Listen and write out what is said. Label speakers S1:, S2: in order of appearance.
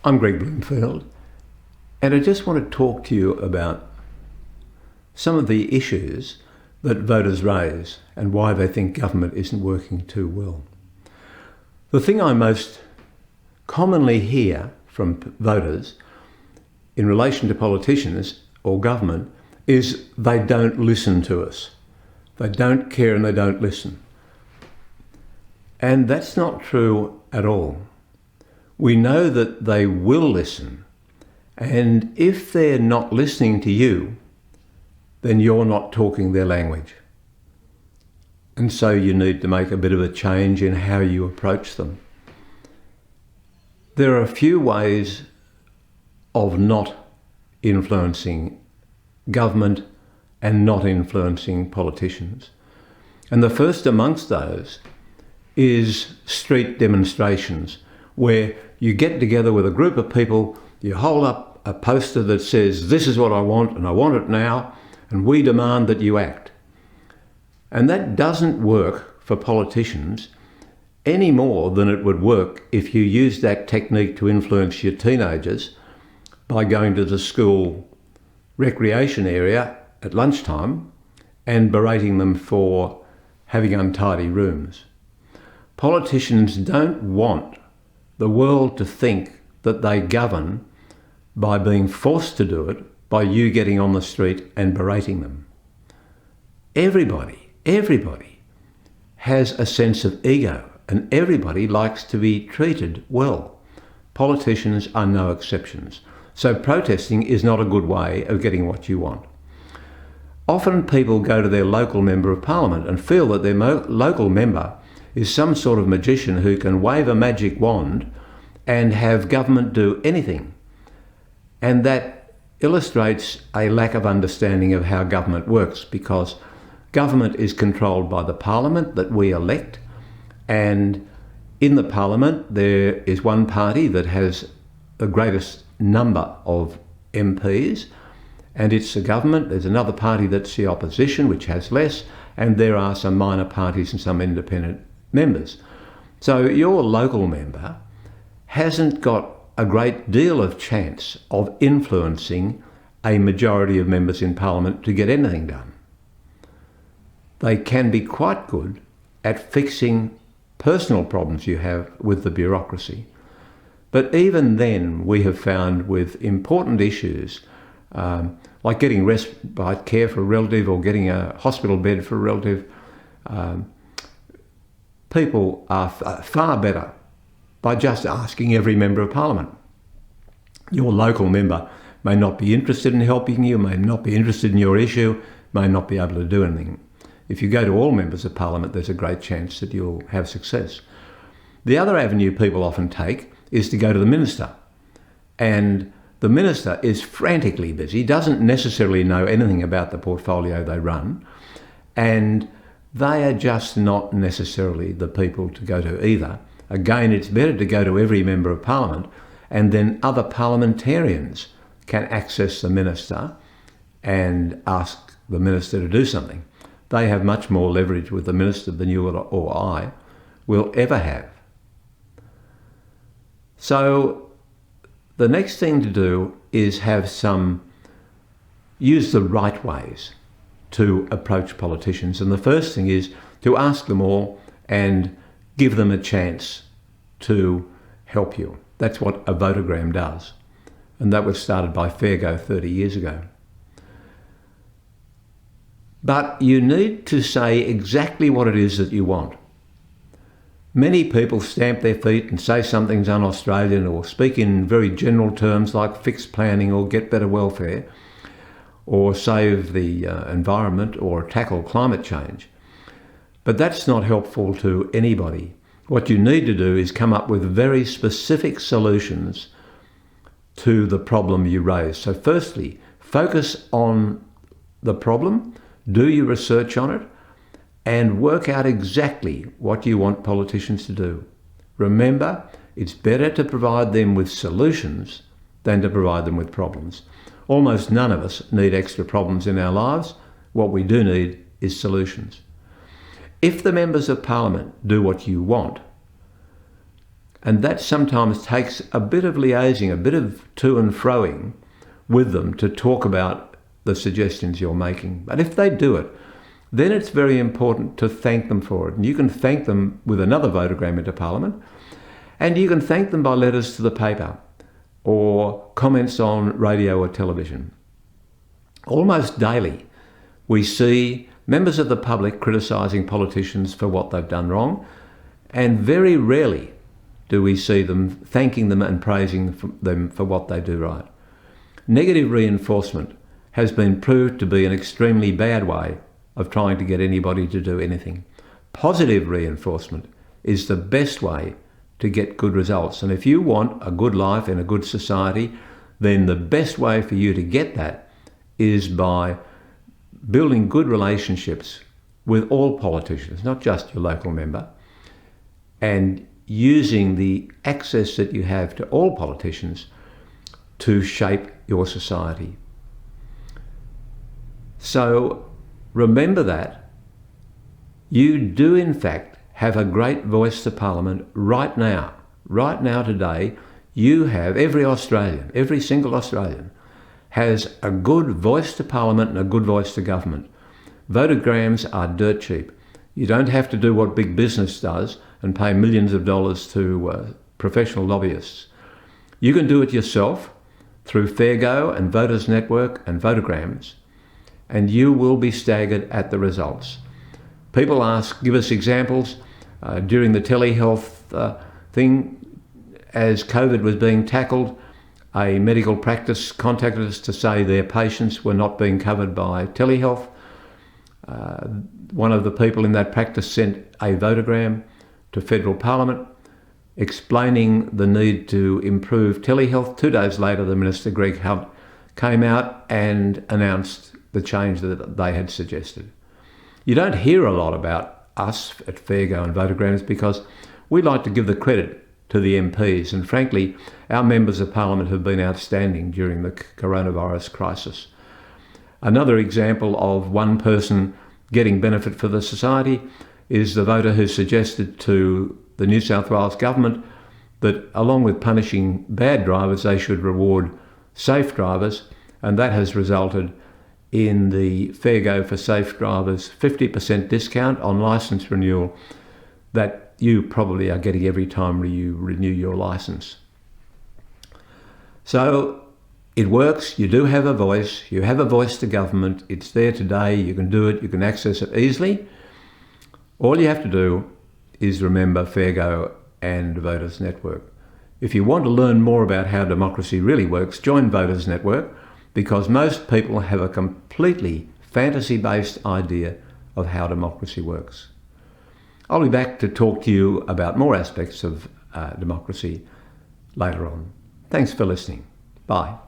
S1: I'm Greg Bloomfield, and I just want to talk to you about some of the issues that voters raise and why they think government isn't working too well. The thing I most commonly hear from voters in relation to politicians or government is they don't listen to us. They don't care and they don't listen. And that's not true at all. We know that they will listen, and if they're not listening to you, then you're not talking their language. And so you need to make a bit of a change in how you approach them. There are a few ways of not influencing government and not influencing politicians. And the first amongst those is street demonstrations, where you get together with a group of people, you hold up a poster that says, "This is what I want and I want it now, and we demand that you act." And that doesn't work for politicians any more than it would work if you used that technique to influence your teenagers by going to the school recreation area at lunchtime and berating them for having untidy rooms. Politicians don't want the world to think that they govern by being forced to do it by you getting on the street and berating them. Everybody has a sense of ego, and everybody likes to be treated well. Politicians are no exceptions. So protesting is not a good way of getting what you want. Often people go to their local member of parliament and feel that their local member is some sort of magician who can wave a magic wand and have government do anything. And that illustrates a lack of understanding of how government works, because government is controlled by the parliament that we elect, and in the parliament there is one party that has the greatest number of MPs, and it's the government. There's another party that's the opposition, which has less, and there are some minor parties and some independent members. So your local member hasn't got a great deal of chance of influencing a majority of members in Parliament to get anything done. They can be quite good at fixing personal problems you have with the bureaucracy. But even then, we have found with important issues, like getting respite care for a relative or getting a hospital bed for a relative, people are far better by just asking every member of parliament. Your local member may not be interested in helping you, may not be interested in your issue, may not be able to do anything. If you go to all members of parliament, there's a great chance that you'll have success. The other avenue people often take is to go to the minister. And the minister is frantically busy, doesn't necessarily know anything about the portfolio they run, and they are just not necessarily the people to go to either. Again, it's better to go to every member of parliament, and then other parliamentarians can access the minister and ask the minister to do something. They have much more leverage with the minister than you or I will ever have. So the next thing to do is use the right ways to approach politicians. And the first thing is to ask them all and give them a chance to help you. That's what a votogram does. And that was started by Fairgo 30 years ago. But you need to say exactly what it is that you want. Many people stamp their feet and say something's un-Australian or speak in very general terms like fix planning or get better welfare or save the environment or tackle climate change. But that's not helpful to anybody. What you need to do is come up with very specific solutions to the problem you raise. So firstly, focus on the problem, do your research on it, and work out exactly what you want politicians to do. Remember, it's better to provide them with solutions than to provide them with problems. Almost none of us need extra problems in our lives. What we do need is solutions. If the members of Parliament do what you want, And that sometimes takes a bit of liaising, a bit of to and froing with them to talk about the suggestions you're making. But if they do it, then it's very important to thank them for it. And you can thank them with another votogram into Parliament, and you can thank them by letters to the paper or comments on radio or television. Almost daily, we see members of the public criticising politicians for what they've done wrong, and very rarely do we see them thanking them and praising them for what they do right. Negative reinforcement has been proved to be an extremely bad way of trying to get anybody to do anything. Positive reinforcement is the best way to get good results. And if you want a good life in a good society, then the best way for you to get that is by building good relationships with all politicians, not just your local member, and using the access that you have to all politicians to shape your society. So remember that you do in fact have a great voice to Parliament right now. Right now today, you have, every Australian, every single Australian has a good voice to Parliament and a good voice to government. Votograms are dirt cheap. You don't have to do what big business does and pay millions of dollars to professional lobbyists. You can do it yourself through Fairgo and Voters Network and Votograms, and you will be staggered at the results. People ask, give us examples. During the telehealth thing, as COVID was being tackled, a medical practice contacted us to say their patients were not being covered by telehealth. One of the people in that practice sent a votogram to Federal Parliament explaining the need to improve telehealth. 2 days later, the Minister, Greg Hunt, came out and announced the change that they had suggested. You don't hear a lot about us at Fairgo and Votograms because we like to give the credit to the MPs, and frankly, our members of Parliament have been outstanding during the coronavirus crisis. Another example of one person getting benefit for the society is the voter who suggested to the New South Wales government that along with punishing bad drivers, they should reward safe drivers, and that has resulted in the Fairgo for Safe Drivers 50% discount on licence renewal that you probably are getting every time you renew your licence. So it works. You do have a voice. You have a voice to government. It's there today. You can do it. You can access it easily. All you have to do is remember Fairgo and Voters Network. If you want to learn more about how democracy really works, join Voters Network, because most people have a completely fantasy-based idea of how democracy works. I'll be back to talk to you about more aspects of democracy later on. Thanks for listening. Bye.